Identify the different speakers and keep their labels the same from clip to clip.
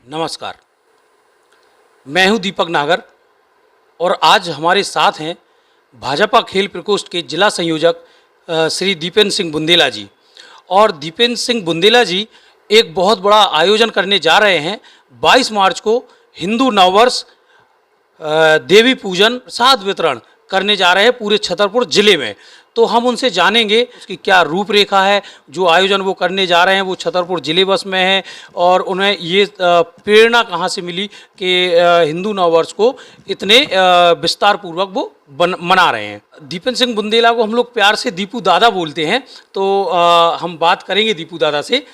Speaker 1: नमस्कार। मैं हूं दीपक नागर और आज हमारे साथ हैं भाजपा खेल प्रकोष्ठ के जिला संयोजक श्री दीपेंद्र सिंह बुंदेला जी। और दीपेंद्र सिंह बुंदेला जी एक बहुत बड़ा आयोजन करने जा रहे हैं 22 मार्च को। हिंदू नववर्ष, देवी पूजन, प्रसाद वितरण करने जा रहे हैं पूरे छतरपुर जिले में। तो हम उनसे जानेंगे उसकी क्या रूपरेखा है। जो आयोजन वो करने जा रहे हैं वो छतरपुर जिले बस में है और उन्हें ये प्रेरणा कहाँ से मिली कि हिंदू नववर्ष को इतने विस्तार पूर्वक वो मना रहे हैं। दीपेंद्र सिंह बुंदेला को हम लोग प्यार से दीपू दादा बोलते हैं। तो हम बात करेंगे दीपू दादा से।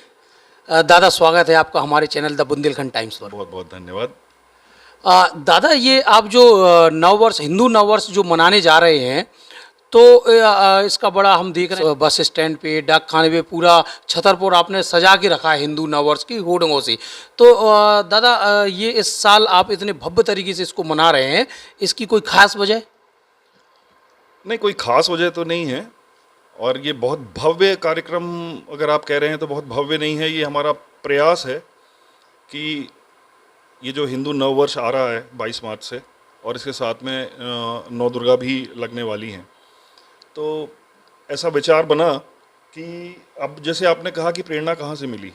Speaker 1: दादा, स्वागत है आपका हमारे चैनल द बुंदेलखंड टाइम्स पर।
Speaker 2: बहुत बहुत धन्यवाद।
Speaker 1: दादा, ये आप जो नववर्ष, हिंदू नववर्ष जो मनाने जा रहे हैं, तो इसका बड़ा हम देख रहे हैं बस स्टैंड पे, डाक खाने पे पूरा छतरपुर आपने सजा के रखा है हिंदू नववर्ष की होर्डिंगों से। तो दादा, ये इस साल आप इतने भव्य तरीके से इसको मना रहे हैं, इसकी कोई खास वजह?
Speaker 2: नहीं, कोई खास वजह तो नहीं है। और ये बहुत भव्य कार्यक्रम अगर आप कह रहे हैं तो बहुत भव्य नहीं है। ये हमारा प्रयास है कि ये जो हिंदू नववर्ष आ रहा है 22 मार्च से, और इसके साथ में नौ दुर्गा भी लगने वाली हैं, तो ऐसा विचार बना कि अब जैसे आपने कहा कि प्रेरणा कहाँ से मिली,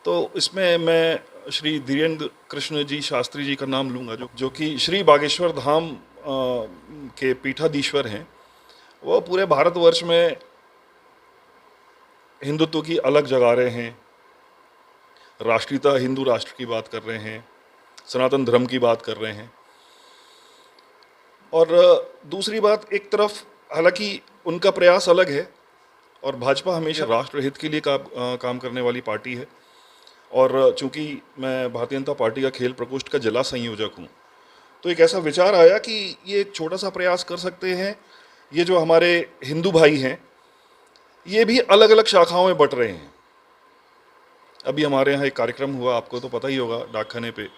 Speaker 2: तो इसमें मैं श्री धीरेन्द्र कृष्ण जी शास्त्री जी का नाम लूँगा, जो कि श्री बागेश्वर धाम के पीठाधीश्वर हैं। वो पूरे भारतवर्ष में हिंदुत्व की अलग जगा रहे हैं, राष्ट्रीयता, हिंदू राष्ट्र की बात कर रहे हैं, सनातन धर्म की बात कर रहे हैं। और दूसरी बात, एक तरफ हालांकि उनका प्रयास अलग है और भाजपा हमेशा राष्ट्र हित के लिए काम करने वाली पार्टी है। और चूंकि मैं भारतीय जनता पार्टी का खेल प्रकोष्ठ का जिला संयोजक हूँ, तो एक ऐसा विचार आया कि ये एक छोटा सा प्रयास कर सकते हैं। ये जो हमारे हिंदू भाई हैं, ये भी अलग अलग शाखाओं में बट रहे हैं। अभी हमारे यहाँ एक कार्यक्रम हुआ, आपको तो पता ही होगा, डाकखाने पे,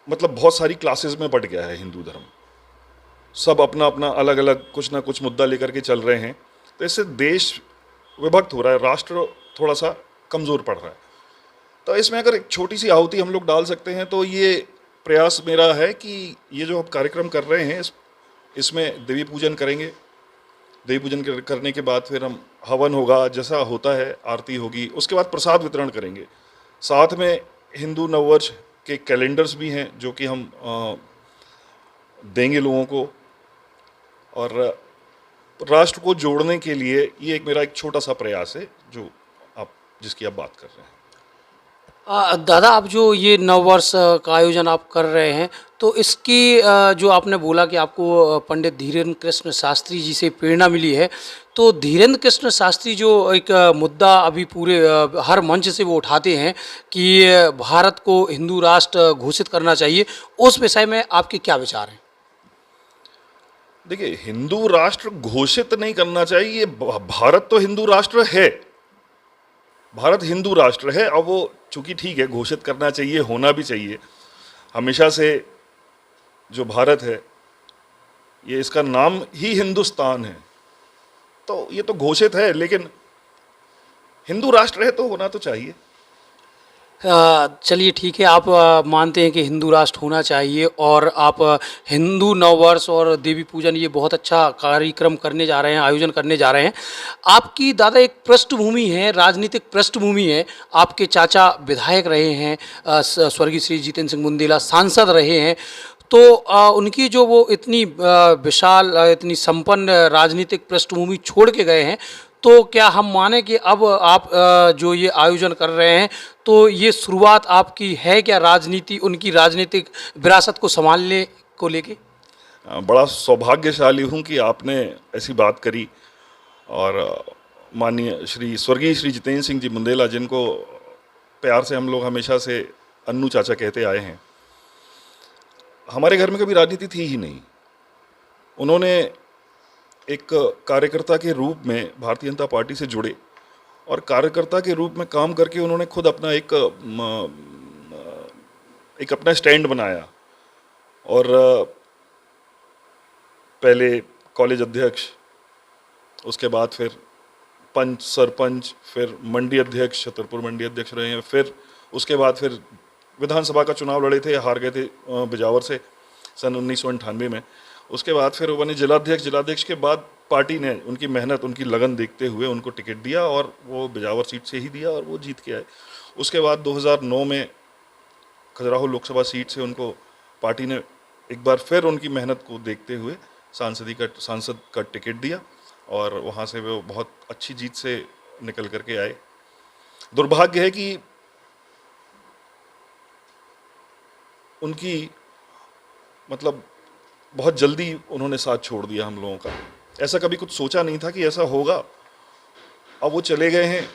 Speaker 2: मतलब बहुत सारी क्लासेस में बट गया है हिंदू धर्म। सब अपना अपना अलग अलग कुछ ना कुछ मुद्दा लेकर के चल रहे हैं। तो इससे देश विभक्त हो रहा है, राष्ट्र थोड़ा सा कमज़ोर पड़ रहा है। तो इसमें अगर एक छोटी सी आहुति हम लोग डाल सकते हैं, तो ये प्रयास मेरा है कि ये जो हम कार्यक्रम कर रहे हैं, इसमें देवी पूजन करेंगे। देवी पूजन करने के बाद फिर हम हवन होगा, जैसा होता है, आरती होगी, उसके बाद प्रसाद वितरण करेंगे। साथ में हिंदू नववर्ष के कैलेंडर्स भी हैं जो कि हम देंगे लोगों को। और राष्ट्र को जोड़ने के लिए ये एक मेरा एक छोटा सा प्रयास है जिसकी आप बात कर रहे हैं।
Speaker 1: दादा, आप जो ये नववर्ष का आयोजन आप कर रहे हैं, तो इसकी जो आपने बोला कि आपको पंडित धीरेन्द्र कृष्ण शास्त्री जी से प्रेरणा मिली है, तो धीरेन्द्र कृष्ण शास्त्री जो एक मुद्दा अभी पूरे हर मंच से वो उठाते हैं कि भारत को हिंदू राष्ट्र घोषित करना चाहिए, उस विषय में आपके क्या विचार हैं?
Speaker 2: देखिए, हिंदू राष्ट्र घोषित नहीं करना चाहिए। भारत तो हिंदू राष्ट्र है, भारत हिंदू राष्ट्र है। अब वो चूंकि ठीक है, घोषित करना चाहिए, होना भी चाहिए। हमेशा से जो भारत है, ये इसका नाम ही हिंदुस्तान है, तो ये तो घोषित है, लेकिन हिंदू राष्ट्र है तो होना तो चाहिए।
Speaker 1: चलिए ठीक है, आप मानते हैं कि हिंदू राष्ट्र होना चाहिए और आप हिंदू नववर्ष और देवी पूजन ये बहुत अच्छा कार्यक्रम करने जा रहे हैं, आयोजन करने जा रहे हैं। आपकी दादा एक पृष्ठभूमि है, राजनीतिक पृष्ठभूमि है। आपके चाचा विधायक रहे हैं, स्वर्गीय श्री जितेंद्र सिंह बुंदेला सांसद रहे हैं। तो उनकी जो वो इतनी विशाल, इतनी संपन्न राजनीतिक पृष्ठभूमि छोड़ के गए हैं, तो क्या हम माने कि अब आप जो ये आयोजन कर रहे हैं, तो ये शुरुआत आपकी है क्या राजनीति, उनकी राजनीतिक विरासत को संभालने को लेके?
Speaker 2: बड़ा सौभाग्यशाली हूँ कि आपने ऐसी बात करी। और माननीय स्वर्गीय श्री जितेंद्र सिंह जी बुंदेला, जिनको प्यार से हम लोग हमेशा से अन्नू चाचा कहते आए हैं, हमारे घर में कभी राजनीति थी ही नहीं। उन्होंने एक कार्यकर्ता के रूप में भारतीय जनता पार्टी से जुड़े और कार्यकर्ता के रूप में काम करके उन्होंने खुद अपना एक अपना स्टैंड बनाया। और पहले कॉलेज अध्यक्ष, उसके बाद फिर पंच, सरपंच, फिर मंडी अध्यक्ष, छतरपुर मंडी अध्यक्ष रहे हैं। फिर उसके बाद फिर विधानसभा का चुनाव लड़े थे, हार गए थे बिजावर से सन 1998 में। उसके बाद फिर वो बने जिलाध्यक्ष। जिलाध्यक्ष के बाद पार्टी ने उनकी मेहनत, उनकी लगन देखते हुए उनको टिकट दिया और वो बिजावर सीट से ही दिया और वो जीत के आए। उसके बाद 2009 में खजुराहो लोकसभा सीट से उनको पार्टी ने एक बार फिर उनकी मेहनत को देखते हुए सांसद का टिकट दिया और वहाँ से वो बहुत अच्छी जीत से निकल करके आए। दुर्भाग्य है कि उनकी मतलब बहुत जल्दी उन्होंने साथ छोड़ दिया हम लोगों का। ऐसा कभी कुछ सोचा नहीं था कि ऐसा होगा। अब वो चले गए हैं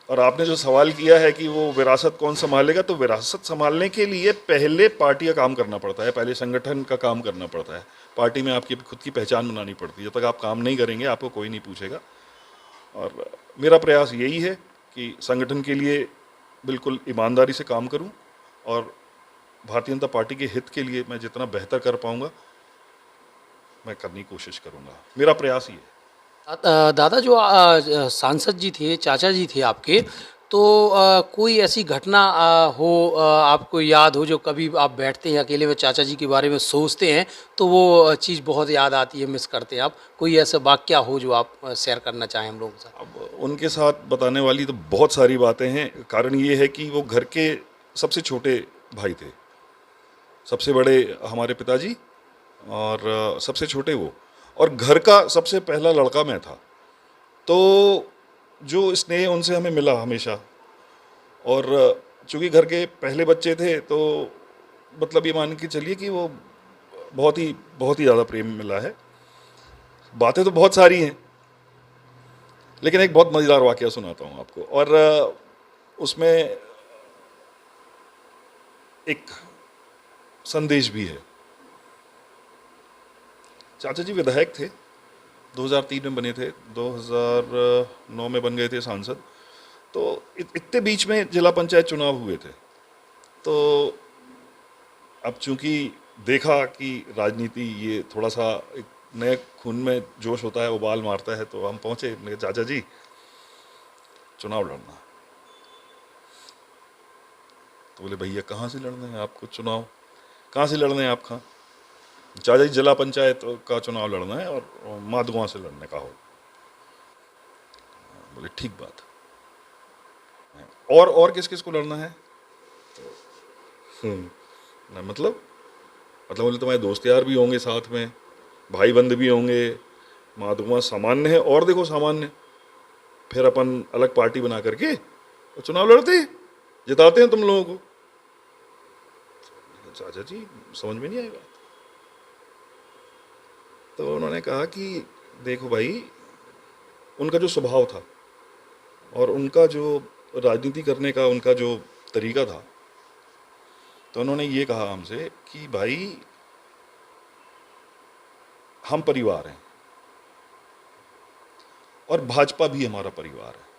Speaker 2: और आपने जो सवाल किया है कि वो विरासत कौन संभालेगा, तो विरासत संभालने के लिए पहले पार्टी का काम करना पड़ता है, पहले संगठन का काम करना पड़ता है। पार्टी में आपकी खुद की पहचान बनानी पड़ती है। जब तक आप काम नहीं करेंगे आपको कोई नहीं पूछेगा। और मेरा प्रयास यही है कि संगठन के लिए बिल्कुल ईमानदारी से काम करूं और भारतीय जनता पार्टी के हित के लिए मैं जितना बेहतर कर पाऊंगा मैं करने की कोशिश करूंगा। मेरा प्रयास ये है।
Speaker 1: दादा, जो सांसद जी थे, चाचा जी थे आपके, तो कोई ऐसी घटना हो आपको याद हो, जो कभी आप बैठते हैं अकेले में चाचा जी के बारे में सोचते हैं तो वो चीज़ बहुत याद आती है, मिस करते हैं आप? कोई ऐसा वाकया हो जो आप शेयर करना चाहें हम लोगों के साथ?
Speaker 2: अब उनके साथ बताने वाली तो बहुत सारी बातें हैं। कारण ये है कि वो घर के सबसे छोटे भाई थे। सबसे बड़े हमारे पिताजी और सबसे छोटे वो, और घर का सबसे पहला लड़का मैं था। तो जो स्नेह उनसे हमें मिला हमेशा, और चूँकि घर के पहले बच्चे थे तो मतलब ये मान के चलिए कि वो बहुत ही ज़्यादा प्रेम मिला है। बातें तो बहुत सारी हैं, लेकिन एक बहुत मज़ेदार वाक़या सुनाता हूँ आपको। और उसमें एक संदेश भी है। चाचा जी विधायक थे, 2003 में बने थे, 2009 में बन गए थे सांसद। तो इतने बीच में जिला पंचायत चुनाव हुए थे। तो अब चूंकि देखा कि राजनीति ये थोड़ा सा एक नए खून में जोश होता है, उबाल मारता है, तो हम पहुंचे। मेरे चाचा जी चुनाव लड़ना। तो बोले भैया कहाँ से लड़ना है आपको चुनाव, कहाँ से लड़ना है आप? कहाँ? चाचा जी जिला पंचायत का चुनाव लड़ना है और माधुआ से लड़ने का हो। बोले ठीक बात। और किस किस को लड़ना है? ना मतलब बोले तुम्हारे दोस्त यार भी होंगे साथ में, भाई बंद भी होंगे। माधुआ सामान्य है, और देखो सामान्य, फिर अपन अलग पार्टी बना करके तो चुनाव लड़ते हैं, जिताते हैं तुम लोगों को। चाचा जी समझ में नहीं आई बात। तो उन्होंने कहा कि देखो भाई, उनका जो स्वभाव था और उनका जो राजनीति करने का उनका जो तरीका था, तो उन्होंने ये कहा हमसे कि भाई हम परिवार हैं और भाजपा भी हमारा परिवार है,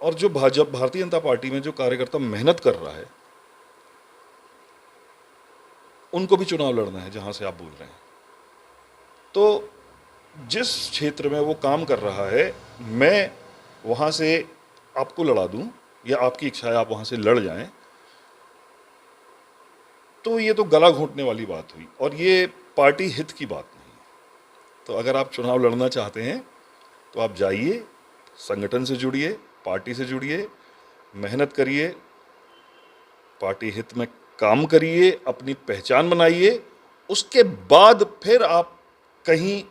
Speaker 2: और जो भारतीय जनता पार्टी में जो कार्यकर्ता मेहनत कर रहा है उनको भी चुनाव लड़ना है जहां से आप बोल रहे हैं। तो जिस क्षेत्र में वो काम कर रहा है, मैं वहां से आपको लड़ा दूं या आपकी इच्छा है आप वहां से लड़ जाएं, तो ये तो गला घोंटने वाली बात हुई और ये पार्टी हित की बात नहीं है। तो अगर आप चुनाव लड़ना चाहते हैं तो आप जाइए, संगठन से जुड़िए, पार्टी से जुड़िए, मेहनत करिए, पार्टी हित में काम करिए, अपनी पहचान बनाइए। उसके बाद फिर आप कहीं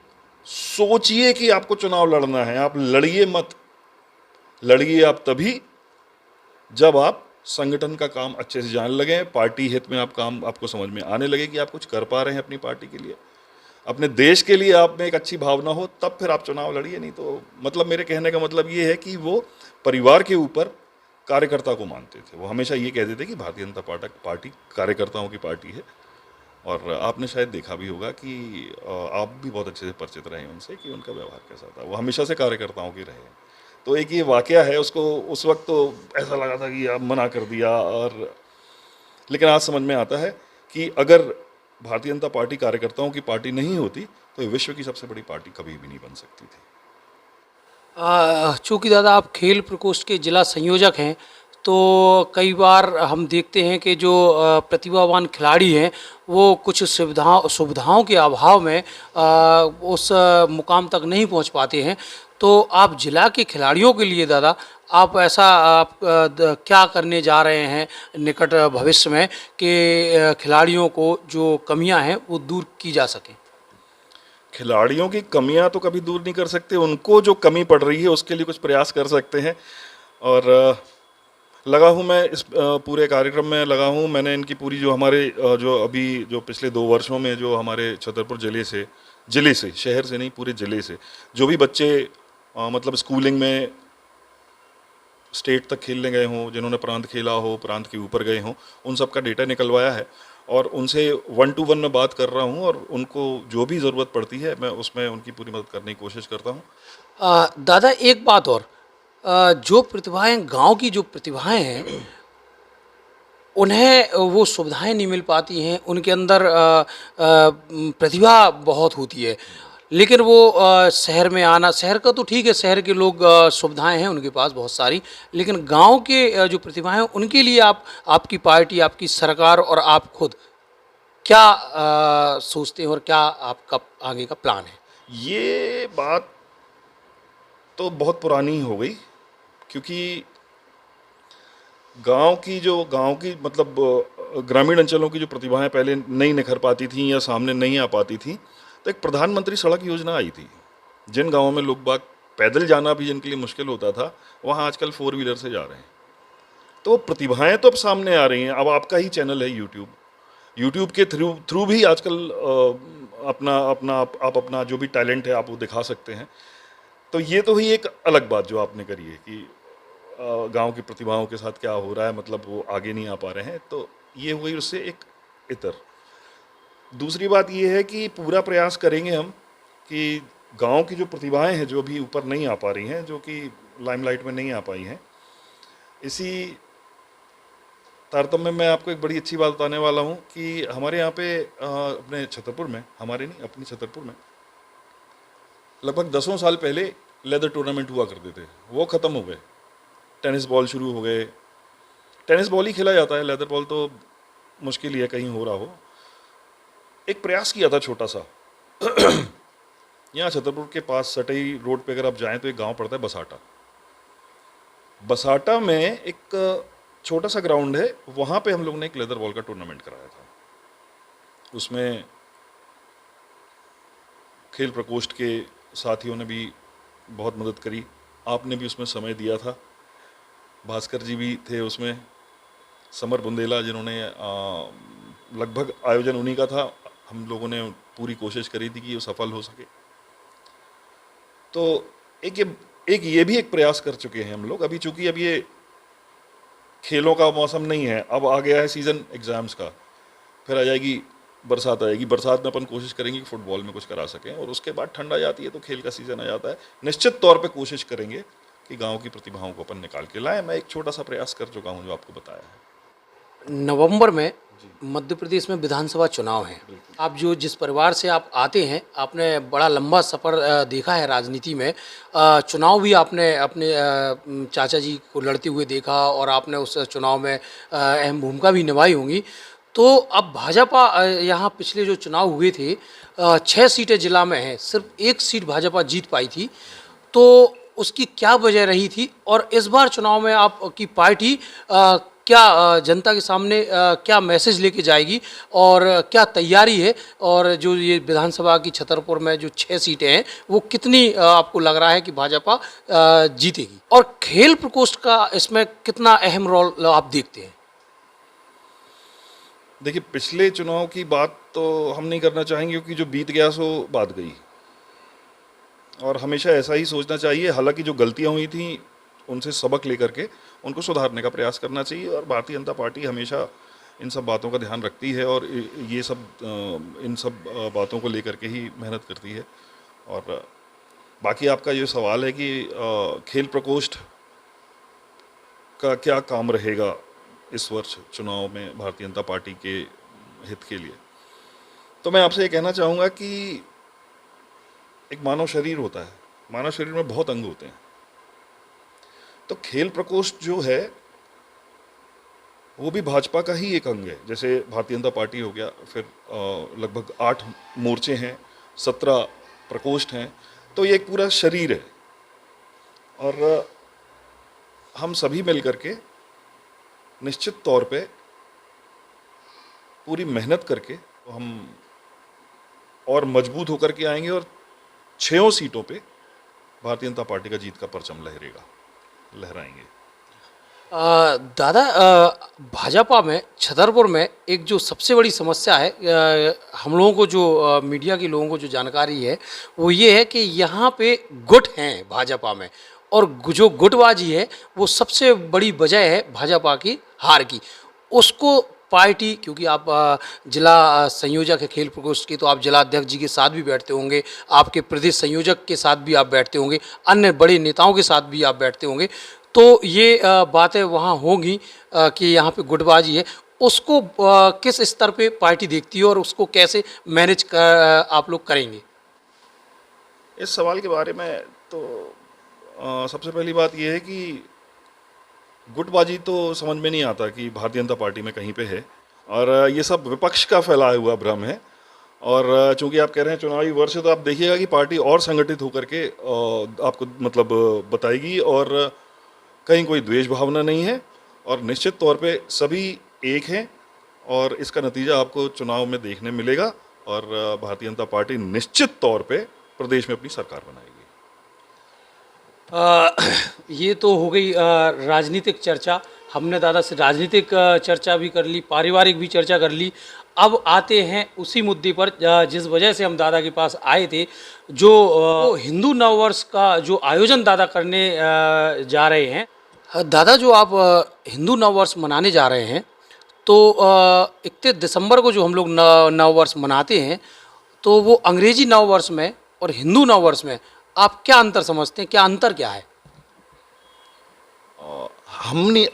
Speaker 2: सोचिए कि आपको चुनाव लड़ना है। आप लड़िए मत। लड़िए आप तभी जब आप संगठन का काम अच्छे से जानने लगे, पार्टी हित में आप काम आपको समझ में आने लगे कि आप कुछ कर पा रहे हैं अपनी पार्टी के लिए, अपने देश के लिए आप में एक अच्छी भावना हो, तब फिर आप चुनाव लड़िए। नहीं तो मतलब मेरे कहने का मतलब ये है कि वो परिवार के ऊपर कार्यकर्ता को मानते थे। वो हमेशा ये कहते थे कि भारतीय जनता पार्टी कार्यकर्ताओं की पार्टी है। और आपने शायद देखा भी होगा कि आप भी बहुत अच्छे से परिचित रहे उनसे कि उनका व्यवहार कैसा था। वो हमेशा से कार्यकर्ताओं के रहे। तो एक ये वाकया है, उसको उस वक्त तो ऐसा लगा था कि आप मना कर दिया, और लेकिन आज समझ में आता है कि अगर भारतीय जनता पार्टी कार्यकर्ताओं की पार्टी नहीं होती तो ये विश्व की सबसे बड़ी पार्टी कभी भी नहीं बन सकती थी।
Speaker 1: चूँकि दादा आप खेल प्रकोष्ठ के जिला संयोजक हैं, तो कई बार हम देखते हैं कि जो प्रतिभावान खिलाड़ी हैं वो कुछ सुविधाओं के अभाव में उस मुकाम तक नहीं पहुंच पाते हैं। तो आप जिला के खिलाड़ियों के लिए दादा आप ऐसा क्या करने जा रहे हैं निकट भविष्य में कि खिलाड़ियों को जो कमियां हैं वो दूर की जा सकें?
Speaker 2: खिलाड़ियों की कमियां तो कभी दूर नहीं कर सकते, उनको जो कमी पड़ रही है उसके लिए कुछ प्रयास कर सकते हैं। और लगा हूं मैं इस पूरे कार्यक्रम में लगा हूं। मैंने इनकी पूरी जो हमारे जो अभी जो पिछले 2 वर्षों में जो हमारे छतरपुर जिले से शहर से नहीं पूरे जिले से जो भी बच्चे मतलब स्कूलिंग में स्टेट तक खेलने गए हों, जिन्होंने प्रांत खेला हो, प्रांत के ऊपर गए हों, उन सब का डेटा निकलवाया है और उनसे 1-to-1 में बात कर रहा हूं और उनको जो भी ज़रूरत पड़ती है मैं उसमें उनकी पूरी मदद करने की कोशिश करता हूं।
Speaker 1: दादा एक बात और, जो प्रतिभाएं गांव की जो प्रतिभाएं हैं उन्हें वो सुविधाएं नहीं मिल पाती हैं, उनके अंदर प्रतिभा बहुत होती है, लेकिन वो शहर में आना, शहर का तो ठीक है, शहर के लोग सुविधाएं हैं उनके पास बहुत सारी, लेकिन गांव के जो प्रतिभाएं हैं उनके लिए आपकी पार्टी, आपकी सरकार और आप खुद क्या सोचते हैं और क्या आपका आगे का प्लान है?
Speaker 2: ये बात तो बहुत पुरानी हो गई, क्योंकि गांव की मतलब ग्रामीण अंचलों की जो प्रतिभाएं पहले नहीं निखर पाती थीं या सामने नहीं आ पाती थीं, तो एक प्रधानमंत्री सड़क योजना आई थी। जिन गांवों में लोग बाग पैदल जाना भी जिनके लिए मुश्किल होता था, वहां आजकल 4 व्हीलर से जा रहे हैं। तो प्रतिभाएं तो अब सामने आ रही हैं। अब आपका ही चैनल है यूट्यूब के थ्रू भी आजकल आप अपना जो भी टैलेंट है आप वो दिखा सकते हैं। तो ये तो ही एक अलग बात जो आपने करी है कि गांव की प्रतिभाओं के साथ क्या हो रहा है, मतलब वो आगे नहीं आ पा रहे हैं, तो ये हो गई उससे एक इतर। दूसरी बात ये है कि पूरा प्रयास करेंगे हम कि गांव की जो प्रतिभाएं हैं जो भी ऊपर नहीं आ पा रही हैं, जो कि लाइमलाइट में नहीं आ पाई हैं, इसी तारतम्य में मैं आपको एक बड़ी अच्छी बात बताने वाला हूं कि हमारे यहाँ पे अपने छतरपुर में, हमारे नहीं अपनी छतरपुर में लगभग 10 साल पहले लेदर टूर्नामेंट हुआ करते थे, वो ख़त्म हो गए। टेनिस बॉल शुरू हो गए। टेनिस बॉल ही खेला जाता है, लेदर बॉल तो मुश्किल ही है कहीं हो रहा हो। एक प्रयास किया था छोटा सा यहाँ छतरपुर के पास सटई रोड पे अगर आप जाएं तो एक गांव पड़ता है बसाटा। बसाटा में एक छोटा सा ग्राउंड है, वहाँ पे हम लोग ने एक लेदर बॉल का टूर्नामेंट कराया था। उसमें खेल प्रकोष्ठ के साथियों ने भी बहुत मदद करी, आपने भी उसमें समय दिया था, भास्कर जी भी थे उसमें, समर बुंदेला जिन्होंने लगभग आयोजन उन्हीं का था। हम लोगों ने पूरी कोशिश करी थी कि वो सफल हो सके। तो एक ये भी एक प्रयास कर चुके हैं हम लोग। अभी चूंकि अब ये खेलों का मौसम नहीं है, अब आ गया है सीज़न एग्ज़ाम्स का, फिर आ जाएगी बरसात, आएगी बरसात में अपन कोशिश करेंगे कि फुटबॉल में कुछ करा सकें, और उसके बाद ठंड आ जाती है तो खेल का सीज़न आ जाता है। निश्चित तौर पे कोशिश करेंगे कि गांव की प्रतिभाओं को अपन निकाल के लाएं। मैं एक छोटा सा प्रयास कर चुका हूं जो आपको बताया है।
Speaker 1: नवंबर में मध्य प्रदेश में विधानसभा चुनाव हैं। आप जो जिस परिवार से आप आते हैं, आपने बड़ा लंबा सफ़र देखा है राजनीति में। चुनाव भी आपने अपने चाचा जी को लड़ते हुए देखा और आपने उस चुनाव में अहम भूमिका भी निभाई होंगी। तो अब भाजपा यहाँ पिछले जो चुनाव हुए थे 6 सीटें जिला में हैं, सिर्फ 1 सीट भाजपा जीत पाई थी। तो उसकी क्या वजह रही थी और इस बार चुनाव में आपकी पार्टी क्या जनता के सामने क्या मैसेज लेके जाएगी और क्या तैयारी है, और जो ये विधानसभा की छतरपुर में जो 6 सीटें हैं वो कितनी आपको लग रहा है कि भाजपा जीतेगी, और खेल प्रकोष्ठ का इसमें कितना अहम रोल आप देखते हैं?
Speaker 2: देखिए, पिछले चुनाव की बात तो हम नहीं करना चाहेंगे क्योंकि जो बीत गया सो बात गई, और हमेशा ऐसा ही सोचना चाहिए। हालांकि जो गलतियां हुई थी उनसे सबक लेकर के उनको सुधारने का प्रयास करना चाहिए, और भारतीय जनता पार्टी हमेशा इन सब बातों का ध्यान रखती है और ये सब इन सब बातों को लेकर के ही मेहनत करती है। और बाकी आपका ये सवाल है कि खेल प्रकोष्ठ का क्या काम रहेगा इस वर्ष चुनाव में भारतीय जनता पार्टी के हित के लिए, तो मैं आपसे ये कहना चाहूँगा कि एक मानव शरीर होता है, मानव शरीर में बहुत अंग होते हैं। तो खेल प्रकोष्ठ जो है वो भी भाजपा का ही एक अंग है। जैसे भारतीय जनता पार्टी हो गया, फिर लगभग 8 मोर्चे हैं, 17 प्रकोष्ठ हैं, तो ये एक पूरा शरीर है। और हम सभी मिल करके निश्चित तौर पे पूरी मेहनत करके तो हम और मजबूत होकर के आएंगे और 6 सीटों पे भारतीय जनता पार्टी का जीत का परचम लहराएंगे।
Speaker 1: दादा, भाजपा में छतरपुर में एक जो सबसे बड़ी समस्या है, हम लोगों को जो मीडिया के लोगों को जो जानकारी है वो ये है कि यहाँ पे गुट हैं भाजपा में, और जो गुटबाजी है वो सबसे बड़ी वजह है भाजपा की हार की। उसको पार्टी, क्योंकि आप जिला संयोजक है खेल प्रकोष्ठ के, तो आप जिला अध्यक्ष जी के साथ भी बैठते होंगे, आपके प्रदेश संयोजक के साथ भी आप बैठते होंगे, अन्य बड़े नेताओं के साथ भी आप बैठते होंगे, तो ये बातें वहाँ होंगी कि यहाँ पे गुटबाजी है। उसको किस स्तर पे पार्टी देखती है और उसको कैसे मैनेज आप लोग करेंगे?
Speaker 2: इस सवाल के बारे में तो सबसे पहली बात यह है कि गुटबाजी तो समझ में नहीं आता कि भारतीय जनता पार्टी में कहीं पे है, और ये सब विपक्ष का फैलाया हुआ भ्रम है। और चूंकि आप कह रहे हैं चुनावी वर्ष है, तो आप देखिएगा कि पार्टी और संगठित होकर के आपको मतलब बताएगी, और कहीं कोई द्वेष भावना नहीं है, और निश्चित तौर पे सभी एक हैं, और इसका नतीजा आपको चुनाव में देखने मिलेगा। और भारतीय जनता पार्टी निश्चित तौर पे प्रदेश में अपनी सरकार बनाएगी।
Speaker 1: ये तो हो गई राजनीतिक चर्चा। हमने दादा से राजनीतिक चर्चा भी कर ली, पारिवारिक भी चर्चा कर ली। अब आते हैं उसी मुद्दे पर जिस वजह से हम दादा के पास आए थे, जो हिंदू नववर्ष का जो आयोजन दादा करने जा रहे हैं। दादा, जो आप हिंदू नववर्ष मनाने जा रहे हैं, तो 31 दिसंबर को जो हम लोग नववर्ष मनाते हैं, तो वो अंग्रेजी नववर्ष में और हिंदू नववर्ष में आप क्या अंतर समझते हैं? क्या अंतर क्या है?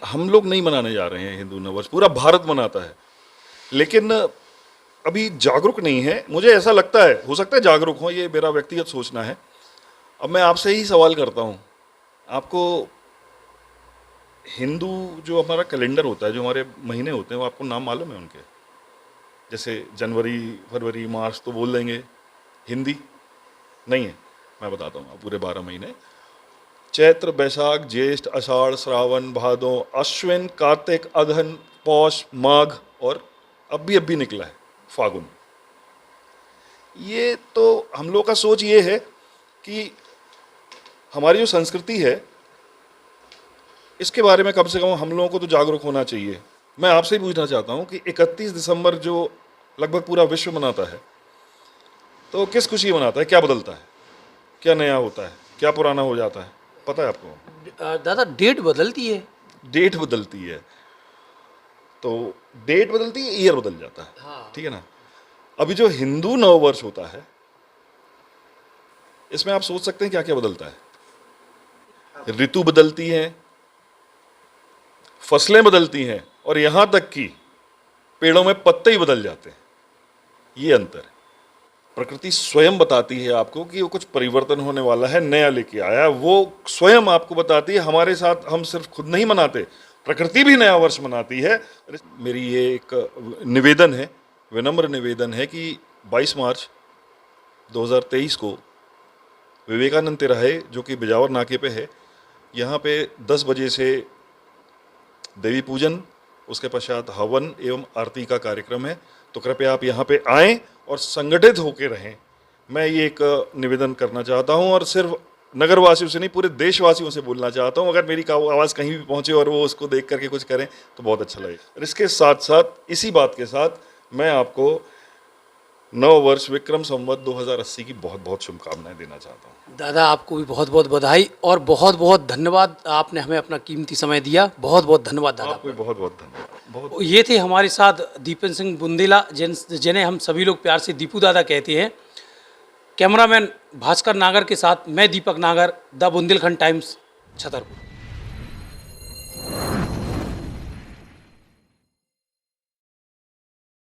Speaker 2: हम लोग नहीं मनाने जा रहे हैं हिंदू नववर्ष, पूरा भारत मनाता है, लेकिन अभी जागरूक नहीं है। मुझे ऐसा लगता है, हो सकता है जागरूक हो, ये मेरा व्यक्तिगत सोचना है। अब मैं आपसे ही सवाल करता हूँ, आपको हिंदू जो हमारा कैलेंडर होता है, जो हमारे महीने होते हैं, वो आपको नाम मालूम है उनके? जैसे जनवरी, फरवरी, मार्च तो बोल देंगे, हिंदी नहीं है। मैं बताता हूँ, पूरे 12 महीने: चैत्र, बैसाख, ज्येष्ठ, आषाढ़, श्रावण, भादो, अश्विन, कार्तिक, अगहन, पौष, माघ, और अभी निकला है फागुन। ये तो हम लोग का सोच ये है कि हमारी जो संस्कृति है, इसके बारे में कम से कम हम लोगों को तो जागरूक होना चाहिए। मैं आपसे ही पूछना चाहता हूँ कि 31 दिसंबर जो लगभग पूरा विश्व मनाता है, तो किस खुशी मनाता है? क्या बदलता है? क्या नया होता है? क्या पुराना हो जाता है? पता है आपको?
Speaker 1: दादा, डेट बदलती है।
Speaker 2: डेट बदलती है, तो डेट बदलती है, ईयर बदल जाता है।
Speaker 1: हाँ।
Speaker 2: ठीक है ना? अभी जो हिंदू नववर्ष होता है, इसमें आप सोच सकते हैं क्या क्या बदलता है। ऋतु बदलती है, फसलें बदलती हैं, और यहां तक कि पेड़ों में पत्ते ही बदल जाते हैं। ये अंतर है। प्रकृति स्वयं बताती है आपको कि वो कुछ परिवर्तन होने वाला है, नया लेके आया है। वो स्वयं आपको बताती है। हमारे साथ हम सिर्फ खुद नहीं मनाते, प्रकृति भी नया वर्ष मनाती है। मेरी ये एक निवेदन है, विनम्र निवेदन है कि 22 मार्च 2023 को विवेकानंद तिराहे, जो कि बिजावर नाके पे है, यहाँ पे 10 बजे से देवी पूजन, उसके पश्चात हवन एवं आरती का कार्यक्रम है। तो कृपया आप यहाँ पे आएँ और संगठित होकर रहें। मैं ये एक निवेदन करना चाहता हूँ, और सिर्फ नगरवासियों से नहीं, पूरे देशवासियों से बोलना चाहता हूँ। अगर मेरी आवाज़ कहीं भी पहुँचे और वो उसको देख करके कुछ करें तो बहुत अच्छा लगेगा। और इसके साथ साथ, इसी बात के साथ, मैं आपको नव वर्ष विक्रम संवत 2080 की बहुत बहुत शुभकामनाएं देना चाहता हूँ।
Speaker 1: दादा, आपको भी बहुत बहुत बधाई और बहुत बहुत धन्यवाद। आपने हमें अपना कीमती समय दिया। बहुत बहुत धन्यवाद दादा।
Speaker 2: आपको भी बहुत बहुत धन्यवाद।
Speaker 1: ये थे हमारे साथ दीपेन सिंह बुंदेला, जिन्हें हम सभी लोग प्यार से दीपू दादा कहते हैं। कैमरामैन भास्कर नागर के साथ मैं दीपक नागर, द बुंदेलखंड टाइम्स, छतरपुर।